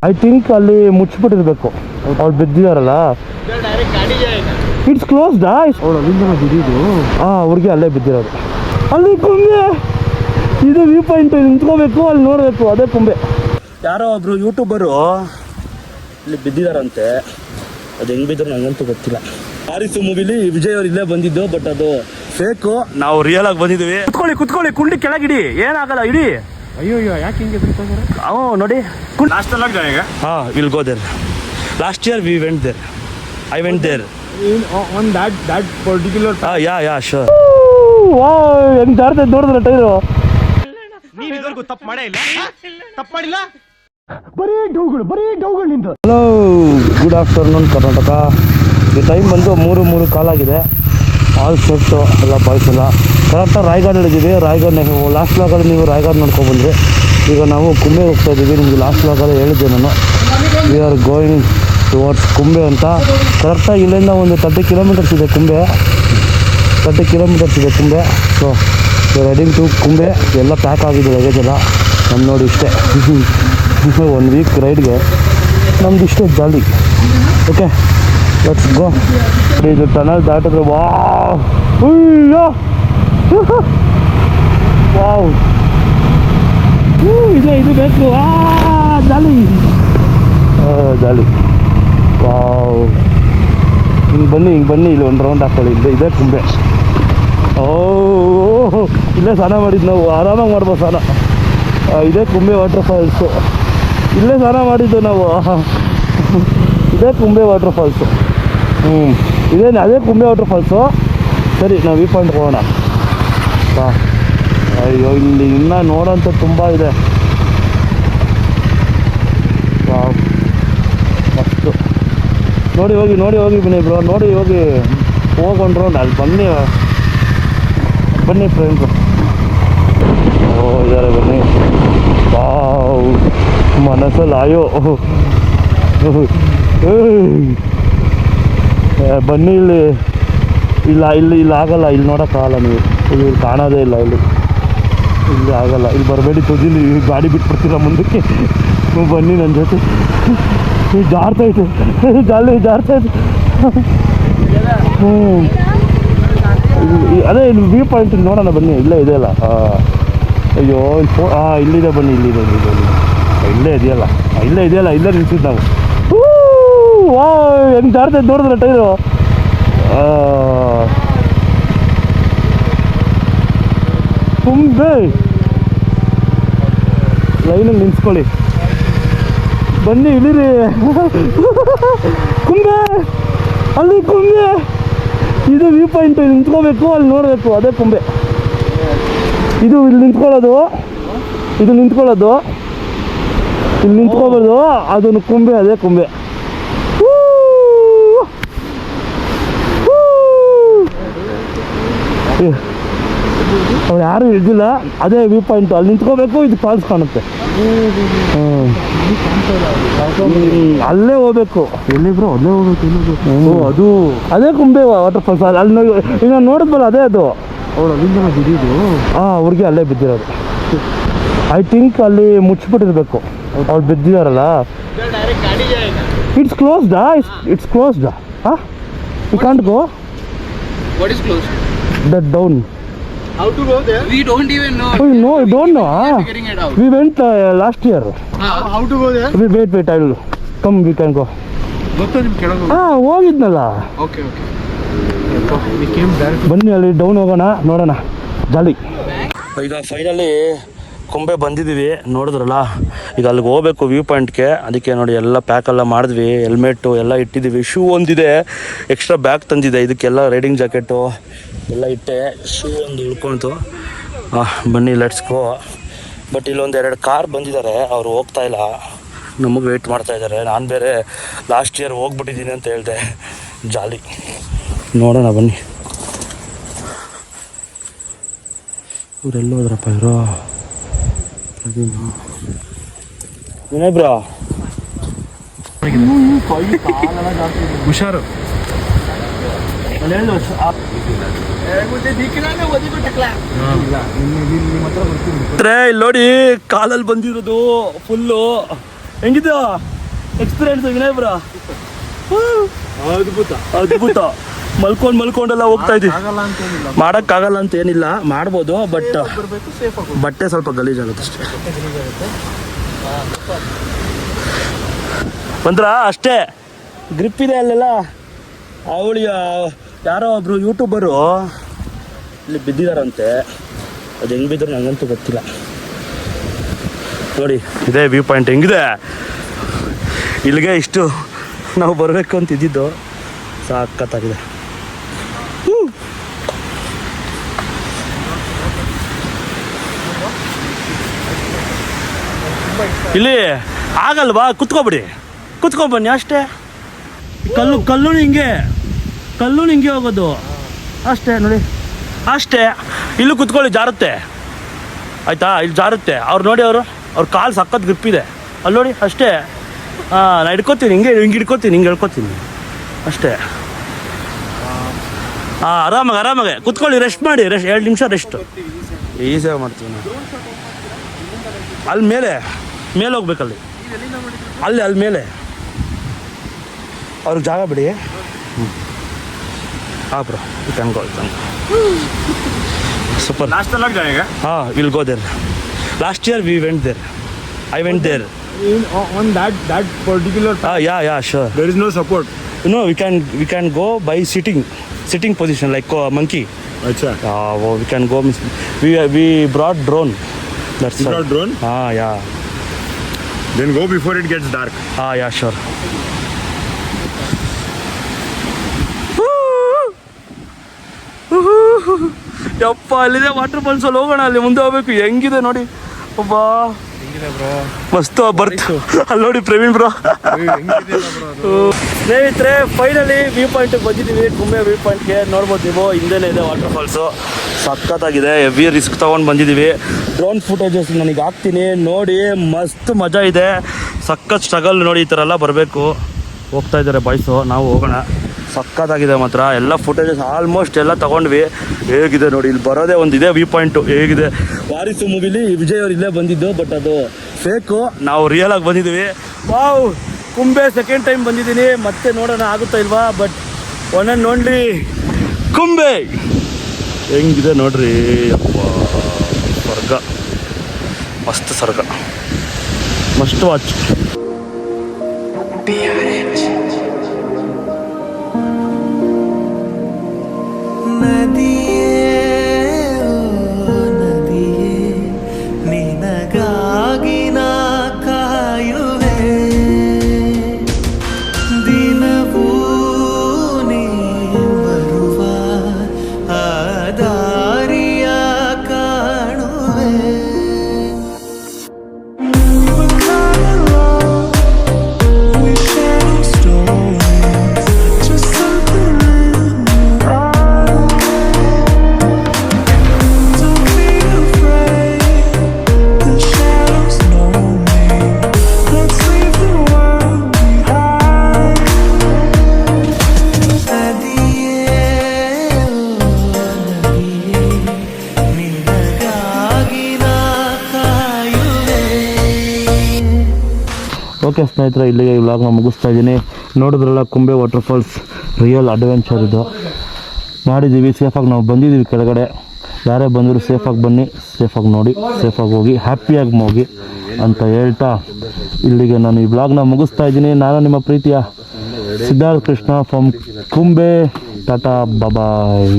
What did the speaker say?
I think ಅಲ್ಲಿ ಮುಚ್ಚಿಬಿಟ್ಟಿರ್ಬೇಕು, ಅವ್ರು ಬಿದ್ದಿದಾರಲ್ಲ. It's closed. ಅವ್ರಿಗೆ ಅಲ್ಲೇ ಬಿದ್ದಿರೋದು. ಅಲ್ಲಿ ಕುಂಬೆ, ಇದು ವ್ಯೂ ಪಾಯಿಂಟ್, ನಿಂತ್ಕೋಬೇಕು, ಅಲ್ಲಿ ನೋಡಬೇಕು, ಅದೇ ಕುಂಬೆ. ಯಾರೋ ಒಬ್ರು ಯೂಟ್ಯೂಬರು ಇಲ್ಲಿ ಬಿದ್ದಿದಾರಂತೆ. ಅದು ಹೆಂಗೆ ಬಿದ್ದರು ನನಗಂತೂ ಗೊತ್ತಿಲ್ಲ. ಆರಿಸು ಮೂವಿಲಿ ವಿಜಯ್ ಅವ್ರು ಇಲ್ಲೇ ಬಂದಿದ್ದು, ಬಟ್ ಅದು ಫೇಕು. ನಾವು ರಿಯಲ್ ಆಗಿ ಬಂದಿದ್ದೀವಿ. ಕುತ್ಕೊಳ್ಳಿ, ಕುಂಡಿ ಕೆಳಗಿಡಿ, ಏನಾಗಲ್ಲ, ಇಡಿ. ಅಯ್ಯೋ ಯಾಕೆ ಹಿಂಗೆ ನೋಡಿ. Will go there. Last year we went there. I went there on that particular ಯಾ ಶೋರ್. ಹೆಂಗ್ ಜಾರ್ತೈತೆ ನೋಡಿದ್ರೆ ಟೈರು. ನೀವು ಇದುವರೆಗೂ ತಪ್ಪು ಮಾಡಿಲ್ಲ. ಬರೀ ಡೌಗಳು ನಿಂತು. Hello, good afternoon Karnataka. ಈ ಟೈಮ್ ಬಂದು 3 ಕಾಲಾಗಿದೆ. ಆಲ್ ಸೆಟ್ಟು ಎಲ್ಲ ಬಾಯ್ಸ್ ಎಲ್ಲ ಕರೆಕ್ಟಾಗಿ ರಾಯಗಢ ಇದ್ದೀವಿ. ರಾಯಗಢ ಲಾಸ್ಟ್ ಲಾಗಲ್ಲಿ ನೀವು ರಾಯಗಢ ನೋಡ್ಕೊಬಂದ್ರಿ. ಈಗ ನಾವು ಕುಂಬೆ ಹೋಗ್ತಾ ಇದ್ದೀವಿ. ನಿಮಗೆ ಲಾಸ್ಟ್ ಲಾಗಲ್ಲಿ ಹೇಳಿದ್ದೆ ನಾನು, ವಿ ಆರ್ ಗೋಯಿಂಗ್ ಟುವರ್ಡ್ಸ್ ಕುಂಬೆ ಅಂತ. ಕರೆಕ್ಟಾಗಿ ಇಲ್ಲಿಂದ ಒಂದು 30 ಕಿಲೋಮೀಟರ್ಸ್ ಇದೆ ಕುಂಬೆ. 30 ಕಿಲೋಮೀಟರ್ಸ್ ಇದೆ Kumbe. So riding to Kumbe. ಎಲ್ಲ ಪ್ಯಾಕ್ ಆಗಿದೆ ಲಗೇಜ್ ಎಲ್ಲ. ನಮ್ಮ ನೋಡಿ ಇಷ್ಟೇ 1 ವೀಕ್ ರೈಡ್ಗೆ ನಮ್ದು ಇಷ್ಟೇ ಜಾಲಿ. Okay, let's go. ಇದು ಟನಲ್ ದಾಟಿದ್ರೆ ವಾವ್ ಇದು ಬೇಕು. ಜಾಲಿ ವಾವ್. ಹಿಂಗೆ ಬನ್ನಿ, ಇಲ್ಲಿ ಒಂದು ರೌಂಡ್ ಹಾಕೊಳ್ಳಿ. ಇದೇ ಕುಂಬೆ. ಇಲ್ಲೇ ಸ್ನಾನ ಮಾಡಿದ್ದು ನಾವು. ಆರಾಮಾಗಿ ಮಾಡ್ಬೋದು ಸ್ನಾನ. ಇದೇ ಕುಂಬೆ ವಾಟರ್ ಫಾಲ್ಸು. ಇಲ್ಲೇ ಸ್ನಾನ ಮಾಡಿದ್ದು ನಾವು. ಇದೇ ಕುಂಬೆ ವಾಟರ್ ಫಾಲ್ಸು. ಅದೇ ಕುಂಬೆ ವಾಟರ್ ಫಾಲ್ಸು. ಸರಿ, ನಾವು ವ್ಯೂ ಪಾಯಿಂಟ್ ಹೋಗೋಣ. ಅಯ್ಯೋ, ಇಲ್ಲಿ ಇನ್ನೂ ನೋಡೋಂಥ ತುಂಬ ಇದೆ. ಮಸ್ತು. ನೋಡಿ ಹೋಗಿ ಬನ್ನಿ ಬ್ರೋ, ನೋಡಿ ಹೋಗಿ ಹೋಗೊಂಡ್ರು. ಅಲ್ಲಿ ಬನ್ನಿ ಫ್ರೆಂಡ್ಸು. ಇದ್ದಾರೆ, ಬನ್ನಿ. ವಾವ್, ಮನಸ್ಸಲ್ಲಿ ಆಯೋ. ಬನ್ನಿ. ಇಲ್ಲಿ ಆಗಲ್ಲ. ಇಲ್ಲಿ ನೋಡೋಕ್ಕಾಗಲ್ಲ ನೀವು. ಇಲ್ಲಿ ಕಾಣೋದೇ ಇಲ್ಲ. ಇಲ್ಲಿ ಆಗಲ್ಲ. ಇಲ್ಲಿ ಬರಬೇಡಿ, ತುದಿಲಿ ಗಾಡಿ ಬಿಟ್ಬಿಡ್ತೀರ ಮುಂದಕ್ಕೆ. ಬನ್ನಿ ನನ್ನ ಜೊತೆ. ಜಾರ್ತೈತೆ ಜಾರ್ತೈತೆ. ಅದೇ ಇಲ್ಲಿ ವ್ಯೂ ಪಾಯಿಂಟ್ ನೋಡೋಣ ಬನ್ನಿ. ಇಲ್ಲೇ ಇದೆಯಲ್ಲ. ಅಯ್ಯೋ, ಇಲ್ಲಿದೆ. ಬನ್ನಿ, ಇಲ್ಲಿದೆ. ಇಲ್ಲೇ ಇದೆಯಲ್ಲ. ಇಲ್ಲೇ ನಿಲ್ಸಿದ್ದು ನಾವು. ಹೆಂಗೆ ಜಾರ್ತೈತೆ ನೋಡಿದ್ರೆ ಟೈರು. ಕುಂಬೆ ಲೈನಲ್ಲಿ ನಿಲ್ಸ್ಕೊಳ್ಳಿ. ಬನ್ನಿ, ಇಳಿರಿ. ಕುಂಬೆ, ಅಲ್ಲಿ ಕುಂಬೆ. ಇದು ವ್ಯೂ ಪಾಯಿಂಟ್. ನಿಂತ್ಕೋಬೇಕು, ಅಲ್ಲಿ ನೋಡಬೇಕು, ಅದೇ ಕುಂಬೆ. ಇದು ಇಲ್ಲಿ ನಿಂತ್ಕೊಳ್ಳೋದು. ಇಲ್ಲಿ ನಿಂತ್ಕೋಬೋದು. ಅದನ್ನು ಕುಂಬೆ, ಅದೇ ಕುಂಬೆ. ಅವ್ರು ಯಾರು ಇದ್ದಿಲ್ಲ. ಅದೇ ವ್ಯೂ ಪಾಯಿಂಟು. ಅಲ್ಲಿ ನಿಂತ್ಕೋಬೇಕು, ಇದು ಫಾಲ್ಸ್ ಕಾಣುತ್ತೆ. ಅಲ್ಲೇ ಹೋಗ್ಬೇಕು. ಎಲ್ಲಿಬ್ರು ಅಲ್ಲೇ ಹೋಗ್ಬೇಕು. ಅದು ಅದೇ ಕುಂಬೆ ವಾಟರ್ ಫಾಲ್ಸ್. ಅಲ್ಲಿ ಈಗ ನೋಡಿದ್ವಲ್ಲ, ಅದೇ ಅದು. ಅಲ್ಲಿಂದ ಬಿದ್ದಿದ್ದು. ಅವ್ರಿಗೆ ಅಲ್ಲೇ ಬಿದ್ದಿರೋದು. ಐ ಥಿಂಕ್ ಅಲ್ಲಿ ಮುಚ್ಚಿಬಿಟ್ಟಿರ್ಬೇಕು, ಅವ್ರು ಬಿದ್ದಿದಾರಲ್ಲ. It's closed. You can't go. What is closed? That down. How to go there? We don't even know. Oh, no, you don't know. We are figuring it out. We went last year. How to go there? Wait, I will come. We can go. ಗೊತ್ತಾ ನಿಮ್ಗೆ ಕೆಳಗೆ? ಹೋಗಿದ್ನಲ್ಲ. Okay. We came there. ಬನ್ನಿ, ಅಲ್ಲಿ down ಹೋಗೋಣ, ನೋಡೋಣ. ಜಾಲಿ. ಈಗ finally ಕುಂಬೆ ಬಂದಿದ್ದೀವಿ. ನೋಡಿದ್ರಲ್ಲ, ಈಗ ಅಲ್ಲಿಗೆ ಹೋಗ್ಬೇಕು ವ್ಯೂ ಪಾಯಿಂಟ್ಗೆ. ಅದಕ್ಕೆ ನೋಡಿ ಎಲ್ಲ ಪ್ಯಾಕೆಲ್ಲ ಮಾಡಿದ್ವಿ. ಹೆಲ್ಮೆಟ್ಟು ಎಲ್ಲ ಇಟ್ಟಿದ್ದೀವಿ. ಶೂ ಒಂದಿದೆ, ಎಕ್ಸ್ಟ್ರಾ ಬ್ಯಾಗ್ ತಂದಿದೆ. ಇದಕ್ಕೆಲ್ಲ ರೈಡಿಂಗ್ ಜಾಕೆಟು ಎಲ್ಲ ಇಟ್ಟೆ. ಶೂ ಒಂದು ಉಳ್ಕೊಳ್ತು. ಬನ್ನಿ, ಲೆಟ್ಸ್ ಗೋ. ಬಟ್ ಇಲ್ಲೊಂದು 2 ಕಾರ್ ಬಂದಿದ್ದಾರೆ. ಅವರು ಹೋಗ್ತಾ ಇಲ್ಲ, ನಮಗೆ ವೆಯ್ಟ್ ಮಾಡ್ತಾ ಇದ್ದಾರೆ. ನಾನು ಬೇರೆ ಲಾಸ್ಟ್ ಇಯರ್ ಹೋಗ್ಬಿಟ್ಟಿದ್ದೀನಿ ಅಂತ ಹೇಳಿದೆ. ಜಾಲಿ. ನೋಡೋಣ ಬನ್ನಿ. ಇವರೆಲ್ಲ ಹೋದ್ರಪ್ಪ ಇವರು. ವಿನಯ್ ಬ್ರೋ, ಹುಷಾರು. ಇಲ್ಲಿ ನೋಡಿ ಕಾಲಲ್ಲಿ ಬಂದಿರೋದು ಫುಲ್ಲು. ಹೆಂಗಿದ್ದು ಎಕ್ಸ್ಪೀರಿಯನ್ಸ್ ವಿನಯ್ ಬ್ರೋ? ಅದ್ಭುತ. ಅದ್ಭುತ. ಮಲ್ಕೊಂಡೆಲ್ಲ ಹೋಗ್ತಾ ಇದ್ದೀವಿ. ಆಗಲ್ಲ ಅಂತ ಏನಿಲ್ಲ, ಮಾಡೋಕ್ಕಾಗಲ್ಲ ಅಂತ ಏನಿಲ್ಲ, ಮಾಡ್ಬೋದು. ಬಟ್ ಬರಬೇಕು, ಸೇಫ್ ಆಗಿ ಬಟ್ಟೆ ಸ್ವಲ್ಪ ಗಲೀಜಾಗುತ್ತೆ ಅಷ್ಟೇ. ಬಂದ್ರ ಅಷ್ಟೇ. ಗ್ರಿಪ್ ಇದೆ ಅಲ್ಲೆಲ್ಲ. ಅವಳು ಯಾರೋ ಒಬ್ರು ಯೂಟ್ಯೂಬರು ಇಲ್ಲಿ ಬಿದ್ದಿದಾರಂತೆ. ಅದು ಹೆಂಗೆ ಬಿದ್ದರು ನನಗಂತೂ ಗೊತ್ತಿಲ್ಲ. ನೋಡಿ ಇದೇ ವ್ಯೂ ಪಾಯಿಂಟ್ ಹೆಂಗಿದೆ. ಇಲ್ಲಿಗೆ ಇಷ್ಟು ನಾವು ಬರಬೇಕು ಅಂತ ಇದ್ದಿದ್ದು. ಸಾಕತ್ತಾಗಿದೆ. ಇಲ್ಲಿ ಆಗಲ್ವಾ? ಕುತ್ಕೊಬನ್ನಿ ಅಷ್ಟೇ. ಕಲ್ಲು ಹಿಂಗೆ ಹೋಗೋದು ಅಷ್ಟೇ. ನೋಡಿ ಅಷ್ಟೇ. ಇಲ್ಲೂ ಕುತ್ಕೊಳ್ಳಿ, ಜಾರುತ್ತೆ ಆಯ್ತಾ? ಇಲ್ಲಿ ಜಾರುತ್ತೆ. ಅವ್ರು ನೋಡಿ, ಅವ್ರ ಕಾಲು ಸಖತ್ ಗ್ರಿಪ್ ಇದೆ ಅಲ್ಲಿ ನೋಡಿ. ಅಷ್ಟೇ. ನಾನು ಹಿಡ್ಕೊತೀನಿ, ಹಿಂಗೆ ಹೇಳ್ಕೊತೀನಿ ಅಷ್ಟೇ. ಆರಾಮಾಗೆ ಕುತ್ಕೊಳ್ಳಿ, ರೆಸ್ಟ್ ಮಾಡಿ. 2 ನಿಮಿಷ ರೆಸ್ಟ್ ಈಸಿಯಾಗಿ ಮಾಡ್ತೀವಿ ನಾವು. ಅಲ್ಲಿ ಮೇಲೆ ಹೋಗ್ಬೇಕಲ್ಲಿ, ಅಲ್ಲಿ ಮೇಲೆ ಅವ್ರಿಗೆ ಜಾಗ ಬಿಡಿ. ಹಾಂ bro, you can go. Super. Last ಅಲ್ಲ ಜಾಗ. ಹಾಂ, will go there. Last year we went there. I went there. On that particular time, Yeah, sure. there is no support. No, we can go by sitting position like monkey. Acha. We can go. We brought drone. That's You brought drone? Yeah. Then go before it gets dark. Yeah, sure. ಯಪ್ಪ, ಅಲ್ಲಿದೆ water falls. ಅಲ್ಲಿ ಹೋಗೋಣ, ಅಲ್ಲಿ ಮುಂದೆ ಹೋಗ್ಬೇಕು. ಹೆಂಗಿದೆ ನೋಡಿ. ಒಬ್ಬ ಮಸ್ತು ಬರ್ತು. ಅಲ್ಲಿ ನೋಡಿ ಪ್ರವೀಣ್ ಬ್ರೋ. ಸ್ನೇಹಿತರೆ, ಫೈನಲಿ ವ್ಯೂ ಪಾಯಿಂಟಿಗೆ ಬಂದಿದ್ದೀವಿ. ಕುಂಬೆ ವ್ಯೂ ಪಾಯಿಂಟ್ಗೆ ನೋಡ್ಬೋದು ನೀವು. ಹಿಂದೆನೇ ಇದೆ ವಾಟರ್ ಫಾಲ್ಸು. ಸಖತ್ತಾಗಿದೆ. ಹೆವಿ ರಿಸ್ಕ್ ತೊಗೊಂಡು ಬಂದಿದ್ದೀವಿ. ಡ್ರೋನ್ ಫುಟೇಜಸ್ ನನಗೆ ಹಾಕ್ತೀನಿ ನೋಡಿ. ಮಸ್ತ್ ಮಜಾ ಇದೆ. ಸಖತ್ ಸ್ಟ್ರಗಲ್ ನೋಡಿ. ಈ ಥರ ಎಲ್ಲ ಬರಬೇಕು. ಹೋಗ್ತಾ ಇದ್ದಾರೆ ಬಾಯ್ಸು. ನಾವು ಹೋಗೋಣ. ಸಖತ್ತಾಗಿದೆ ಮಾತ್ರ. ಎಲ್ಲ ಫುಟೇಜಸ್ ಆಲ್ಮೋಸ್ಟ್ ಎಲ್ಲ ತೊಗೊಂಡ್ವಿ. ಹೇಗಿದೆ ನೋಡಿ. ಇಲ್ಲಿ ಬರೋದೇ ಒಂದು ಇದೆ ವ್ಯೂ ಪಾಯಿಂಟು. ಹೇಗಿದೆ. ವಾರಿಸು ಮೂವಿಲಿ ವಿಜಯ್ ಅವ್ರು ಇಲ್ಲೇ ಬಂದಿದ್ದು, ಬಟ್ ಅದು ಫೇಕು. ನಾವು ರಿಯಲ್ ಆಗಿ ಬಂದಿದ್ದೀವಿ. ವಾವ್, ಕುಂಬೆ ಸೆಕೆಂಡ್ ಟೈಮ್ ಬಂದಿದ್ದೀನಿ. ಮತ್ತೆ ನೋಡೋಣ ಆಗುತ್ತಾ ಇಲ್ವಾ. ಬಟ್ ಒನ್ ಆ್ಯಂಡ್ ಓನ್ಲಿ ಕುಂಬೆ ಹೆಂಗಿದೆ ನೋಡ್ರಿ. ಅಪ್ಪ, ಸ್ವರ್ಗ, ಮಸ್ತ್ ಸ್ವರ್ಗ. Must watch. ಓಕೆ ಸ್ನೇಹಿತರೆ, ಇಲ್ಲಿಗೆ ಈ ವ್ಲಾಗ್ನ ಮುಗಿಸ್ತಾ ಇದ್ದೀನಿ. ನೋಡಿದ್ರಲ್ಲ, ಕುಂಬೆ ವಾಟರ್ ಫಾಲ್ಸ್ ರಿಯಲ್ ಅಡ್ವೆಂಚರ್ ಇದು. ಮಾಡಿದ್ದೀವಿ, ಸೇಫಾಗಿ ನಾವು ಬಂದಿದ್ದೀವಿ ಕೆಳಗಡೆ. ಯಾರೇ ಬಂದರೂ ಸೇಫಾಗಿ ಬನ್ನಿ, ಸೇಫಾಗಿ ನೋಡಿ, ಸೇಫಾಗಿ ಹೋಗಿ, ಹ್ಯಾಪಿಯಾಗಿ ಹೋಗಿ ಅಂತ ಹೇಳ್ತಾ ಇಲ್ಲಿಗೆ ನಾನು ಈ ವ್ಲಾಗ್ನ ಮುಗಿಸ್ತಾ ಇದ್ದೀನಿ. ನಾನು ನಿಮ್ಮ ಪ್ರೀತಿಯ ಸಿದ್ಧಾರ್ಥ ಕೃಷ್ಣ ಫ್ರಮ್ ಕುಂಬೆ. ಟಾಟಾ, ಬಾಯ್.